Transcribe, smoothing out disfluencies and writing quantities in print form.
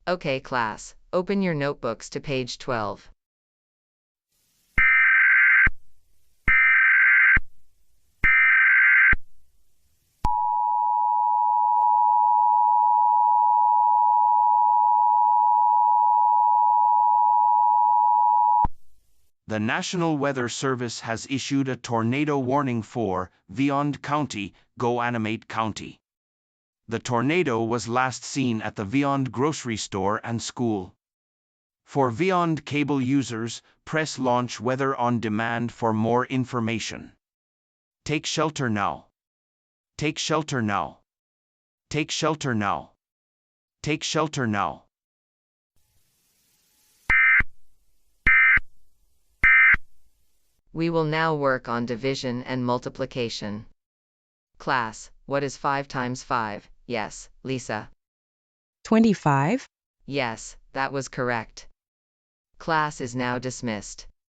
Okay, class, open your notebooks to page 12. The National Weather Service has issued a tornado warning for Vyond County, Goanimate County. The tornado was last seen at the Vyond grocery store and school. For Vyond cable users, press Launch Weather on Demand for more information. Take shelter now. Take shelter now. Take shelter now. Take shelter now. We will now work on division and multiplication. Class, what is 5 times 5? Yes, Lisa. 25. Yes, that was correct. Class is now dismissed.